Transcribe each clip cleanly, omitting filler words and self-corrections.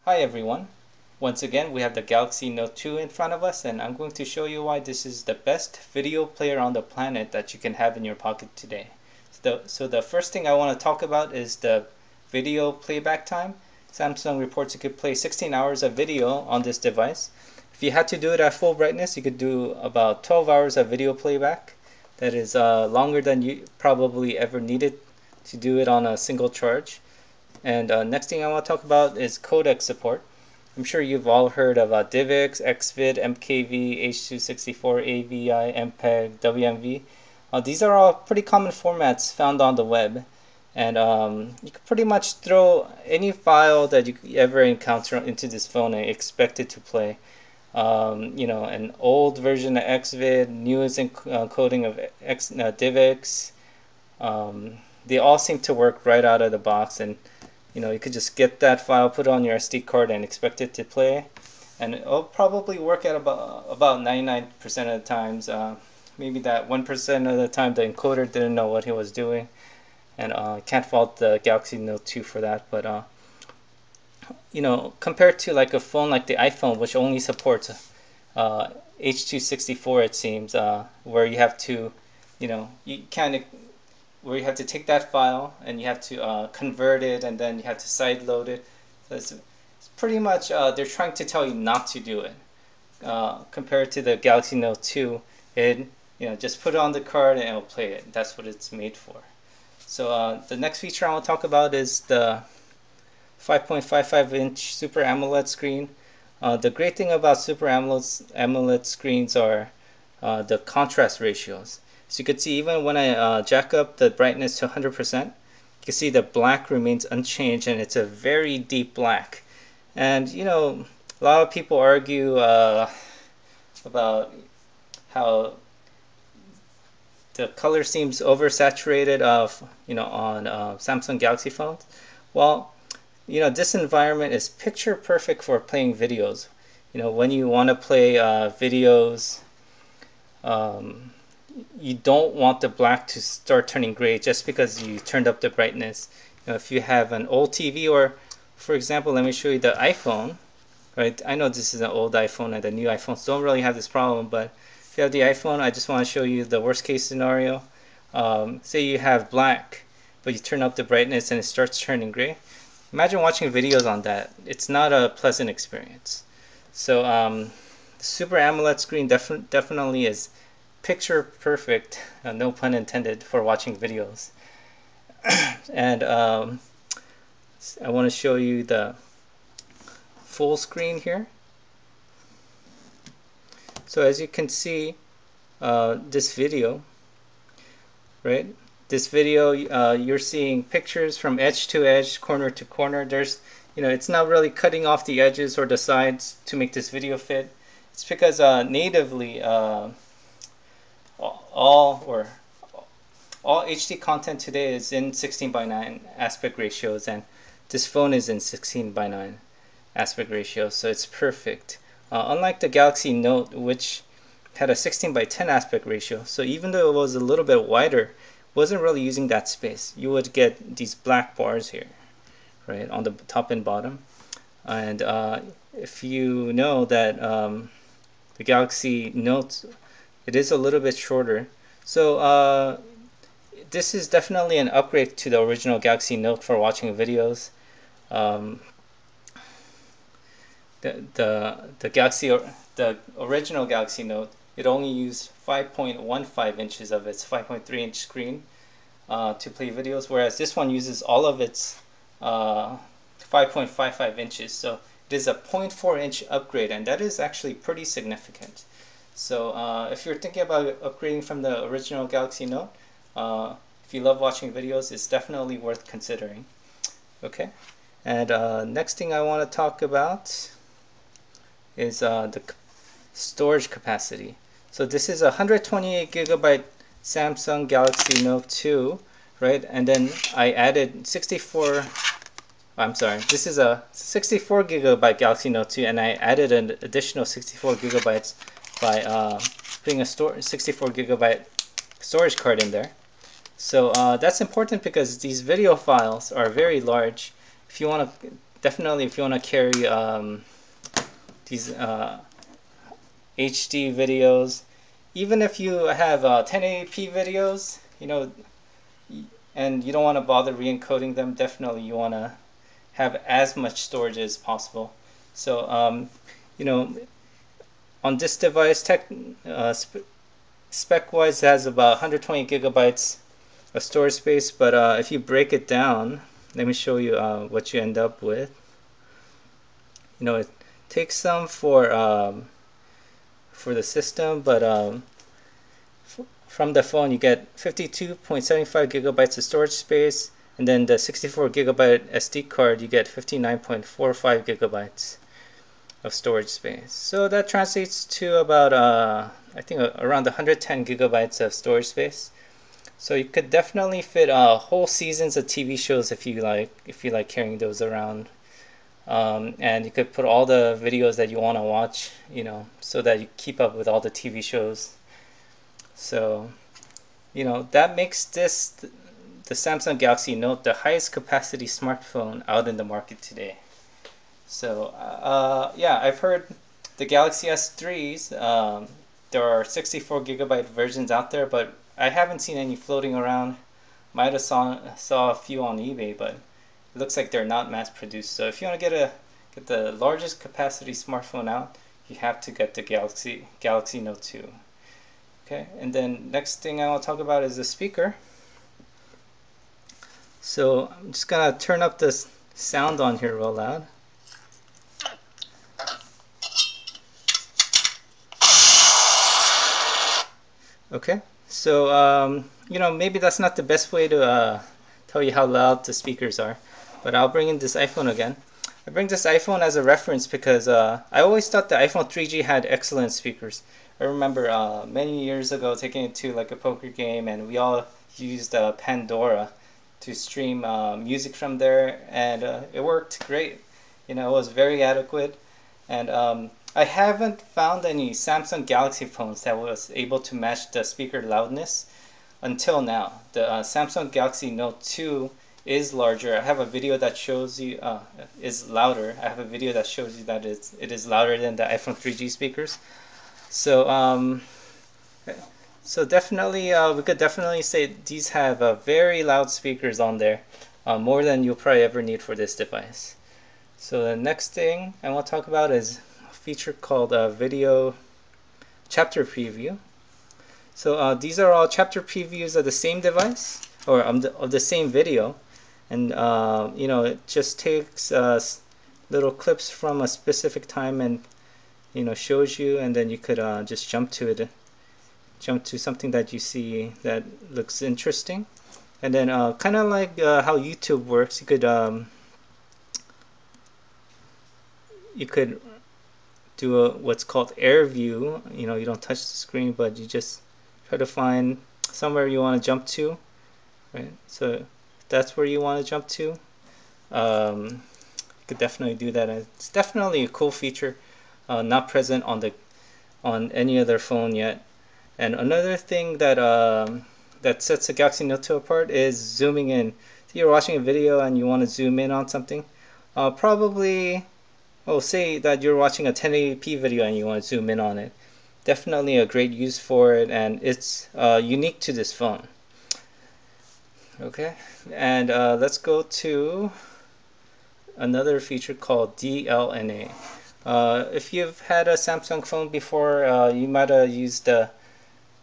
Hi everyone. Once again we have the Galaxy Note 2 in front of us, and I'm going to show you why this is the best video player on the planet that you can have in your pocket today. So the first thing I want to talk about is the video playback time. Samsung reports you could play 16 hours of video on this device. If you had to do it at full brightness, you could do about 12 hours of video playback. That is longer than you probably ever needed to do it on a single charge. And next thing I want to talk about is codec support. I'm sure you've all heard of DivX, XVID, MKV, H.264, AVI, MPEG, WMV. These are all pretty common formats found on the web, and you can pretty much throw any file that you ever encounter into this phone and expect it to play. An old version of XVID, newest encoding of DivX. They all seem to work right out of the box, and you could just get that file, put it on your SD card, and expect it to play, and it'll probably work at about 99% of the times. Maybe that 1% of the time the encoder didn't know what he was doing, and can't fault the Galaxy Note 2 for that. But compared to like a phone like the iPhone, which only supports H.264, it seems, where you have to, where you have to take that file and you have to convert it, and then you have to side load it. So it's pretty much they're trying to tell you not to do it. Compared to the Galaxy Note 2, it just put it on the card and it'll play it. That's what it's made for. So the next feature I want to talk about is the 5.55-inch Super AMOLED screen. The great thing about Super AMOLED screens are the contrast ratios. So you can see even when I jack up the brightness to 100%, you can see the black remains unchanged, and it's a very deep black. And a lot of people argue about how the color seems oversaturated on Samsung Galaxy phones. Well, this environment is picture perfect for playing videos. When you want to play videos, you don't want the black to start turning gray just because you turned up the brightness. If you have an old TV, or for example, let me show you the iPhone. Right, I know this is an old iPhone and the new iPhones don't really have this problem, but if you have the iPhone, I just want to show you the worst case scenario. Say you have black, but you turn up the brightness and it starts turning gray. Imagine watching videos on that. It's not a pleasant experience. So the Super AMOLED screen definitely is picture perfect, no pun intended, for watching videos. And I want to show you the full screen here. So as you can see, this video, right? This video, you're seeing pictures from edge to edge, corner to corner. There's, it's not really cutting off the edges or the sides to make this video fit. It's because natively, all HD content today is in 16:9 aspect ratios, and this phone is in 16:9 aspect ratio, so it's perfect. Unlike the Galaxy Note, which had a 16:10 aspect ratio, so even though it was a little bit wider, it wasn't really using that space. You would get these black bars here, right, on the top and bottom. And if you know that the Galaxy Note, it is a little bit shorter. So this is definitely an upgrade to the original Galaxy Note for watching videos. The original Galaxy Note, it only used 5.15 inches of its 5.3-inch screen to play videos, whereas this one uses all of its 5.55 inches. So it is a 0.4-inch upgrade, and that is actually pretty significant. So if you're thinking about upgrading from the original Galaxy Note, if you love watching videos, it's definitely worth considering. Okay, and next thing I want to talk about is the storage capacity. So this is a 128 gigabyte Samsung Galaxy Note 2, right? And then I added 64. I'm sorry, this is a 64 gigabyte Galaxy Note 2, and I added an additional 64 gigabytes by putting a 64 gigabyte storage card in there. So that's important because these video files are very large. If you want to definitely if you want to carry these HD videos, even if you have 1080p videos, and you don't want to bother re-encoding them, definitely you want to have as much storage as possible. So you know on this device, spec-wise, it has about 120 gigabytes of storage space, but if you break it down, let me show you what you end up with. It takes some for the system, but from the phone you get 52.75 gigabytes of storage space, and then the 64 gigabyte SD card you get 59.45 gigabytes of storage space. So that translates to about I think around 110 gigabytes of storage space. So you could definitely fit whole seasons of TV shows if you like carrying those around. And you could put all the videos that you want to watch, so that you keep up with all the TV shows. So, that makes this the Samsung Galaxy Note the highest capacity smartphone out in the market today. So, yeah, I've heard the Galaxy S3s, there are 64 gigabyte versions out there, but I haven't seen any floating around. Might have saw a few on eBay, but it looks like they're not mass produced. So if you want to get the largest capacity smartphone out, you have to get the Galaxy Note 2. Okay, and then next thing I want to talk about is the speaker. So I'm just gonna turn up this sound on here real loud. Okay, so maybe that's not the best way to tell you how loud the speakers are, but I'll bring in this iPhone again. I bring this iPhone as a reference because I always thought the iPhone 3G had excellent speakers. I remember many years ago taking it to like a poker game, and we all used Pandora to stream music from there, and it worked great. It was very adequate, and I haven't found any Samsung Galaxy phones that was able to match the speaker loudness until now. The Samsung Galaxy Note 2 is larger. I have a video that shows you is louder. I have a video that shows you that it is louder than the iPhone 3G speakers. So so definitely we could definitely say these have very loud speakers on there, more than you'll probably ever need for this device. So the next thing I want to talk about is a feature called Video Chapter Preview. So these are all chapter previews of the same device, or of the same video, and it just takes little clips from a specific time and shows you, and then you could just jump to something that you see that looks interesting, and then kind of like how YouTube works, you could do what's called air view. You don't touch the screen, but you just try to find somewhere you want to jump to, right? So if that's where you want to jump to, you could definitely do that. It's definitely a cool feature, not present on any other phone yet. And another thing that that sets the Galaxy Note 2 apart is zooming in. So you're watching a video and you want to zoom in on something, say that you're watching a 1080p video and you want to zoom in on it. Definitely a great use for it, and it's unique to this phone. Okay, and let's go to another feature called DLNA. If you've had a Samsung phone before, you might have used the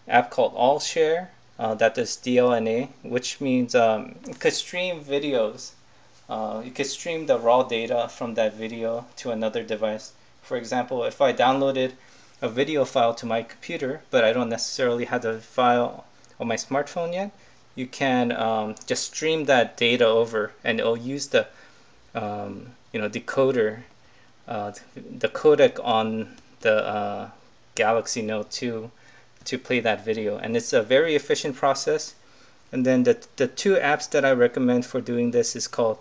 app called AllShare that does DLNA, which means you could stream videos. You could stream the raw data from that video to another device. For example, if I downloaded a video file to my computer, but I don't necessarily have the file on my smartphone yet, you can just stream that data over, and it'll use the decoder, the codec on the Galaxy Note 2 to play that video, and it's a very efficient process. And then the two apps that I recommend for doing this is called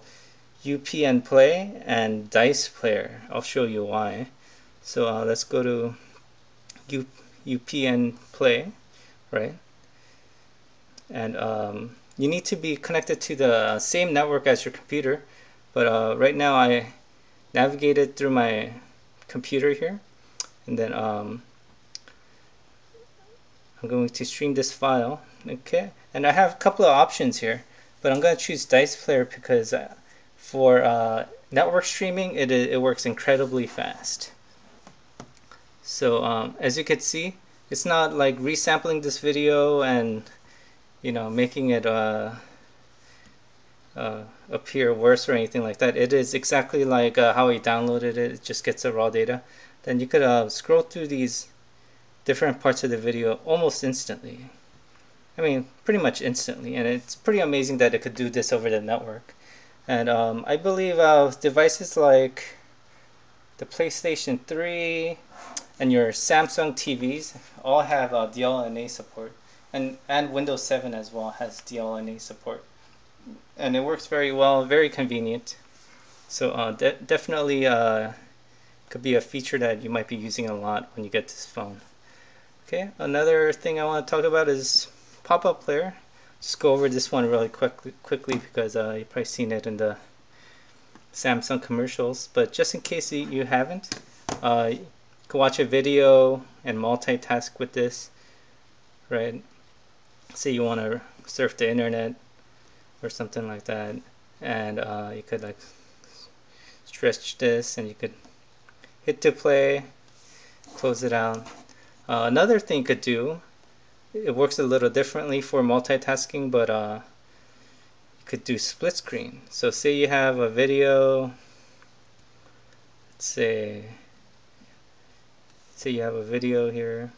UPN Play and Dice Player. I'll show you why. So let's go to UPN Play, right? And you need to be connected to the same network as your computer, but right now navigate it through my computer here, and then I'm going to stream this file. Okay, and I have a couple of options here, but I'm going to choose Dice Player because for network streaming it works incredibly fast. So as you can see, it's not like resampling this video and making it appear worse or anything like that. It is exactly like how I downloaded it. It just gets the raw data. Then you could scroll through these different parts of the video almost instantly. I mean, pretty much instantly, and it's pretty amazing that it could do this over the network. And I believe devices like the PlayStation 3 and your Samsung TVs all have DLNA support, and Windows 7 as well has DLNA support, and it works very well, very convenient. So definitely could be a feature that you might be using a lot when you get this phone. Okay, another thing I want to talk about is pop-up player. Just go over this one really quickly because you've probably seen it in the Samsung commercials, but just in case you haven't, you can watch a video and multitask with this, right? Say you want to surf the internet or something like that, and you could like stretch this and you could hit to play, close it out. Another thing you could do, it works a little differently for multitasking, but you could do split screen. So say you have a video, let's say you have a video here,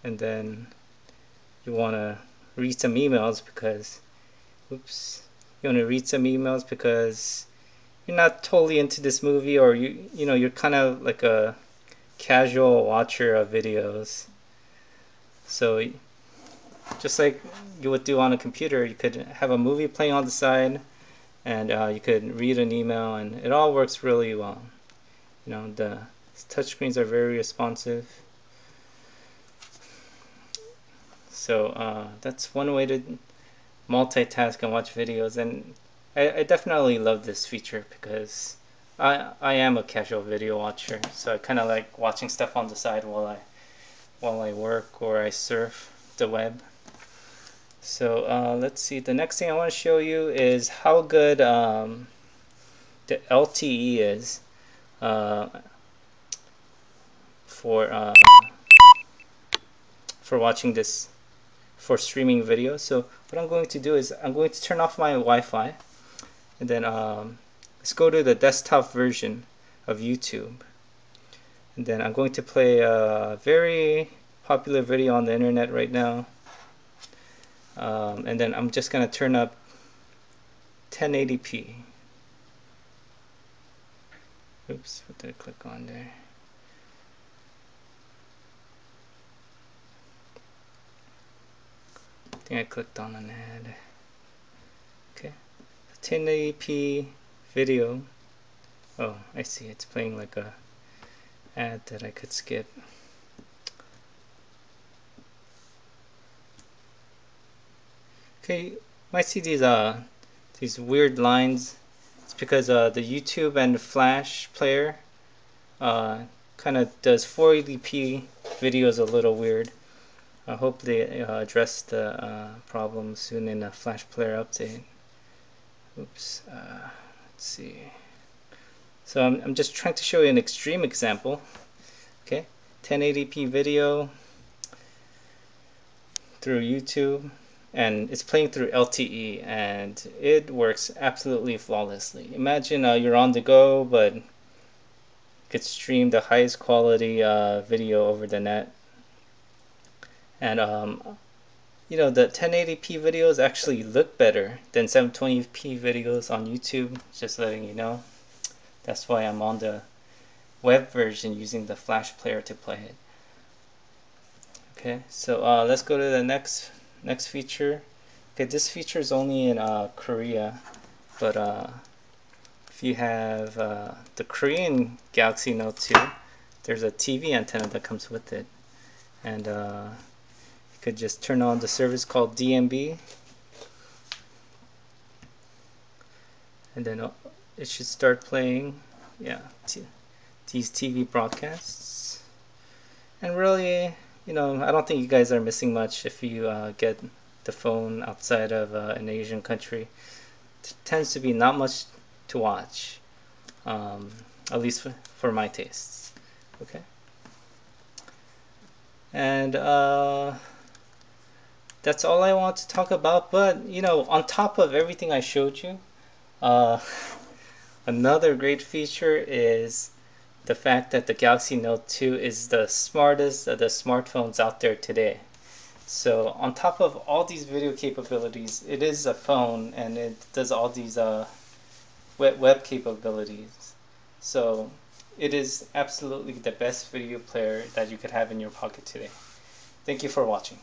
and then you want to read some emails because you're not totally into this movie, or you're kind of like a casual watcher of videos. So just like you would do on a computer, you could have a movie playing on the side, and you could read an email, and it all works really well. The touchscreens are very responsive. So that's one way to multitask and watch videos, and I definitely love this feature because I am a casual video watcher, so I kind of like watching stuff on the side while I work or I surf the web. So let's see, the next thing I want to show you is how good the LTE is for watching this, for streaming video. So what I'm going to do is I'm going to turn off my Wi-Fi, and then let's go to the desktop version of YouTube, and then I'm going to play a very popular video on the internet right now, and then I'm just going to turn up 1080p. Oops, what did I click on there? I think I clicked on an ad. Okay, 1080p video. Oh, I see, it's playing like a ad that I could skip. Okay, you might see these weird lines. It's because the YouTube and Flash player kind of does 480p videos a little weird. I hope they address the problem soon in a Flash player update. Oops. Let's see. So I'm just trying to show you an extreme example. Okay, 1080p video through YouTube, and it's playing through LTE, and it works absolutely flawlessly. Imagine you're on the go, but you could stream the highest quality video over the net. And the 1080p videos actually look better than 720p videos on YouTube, just letting you know. That's why I'm on the web version using the Flash player to play it. Okay, so let's go to the next feature. Okay, this feature is only in Korea, but if you have the Korean Galaxy Note 2, there's a TV antenna that comes with it, and you could just turn on the service called DMB, and then it should start playing, yeah, these TV broadcasts. And really, I don't think you guys are missing much if you get the phone outside of an Asian country. It tends to be not much to watch, um, at least for my tastes. Okay, and that's all I want to talk about. But on top of everything I showed you, uh, another great feature is the fact that the Galaxy Note 2 is the smartest of the smartphones out there today. So on top of all these video capabilities, it is a phone and it does all these web capabilities. So it is absolutely the best video player that you could have in your pocket today. Thank you for watching.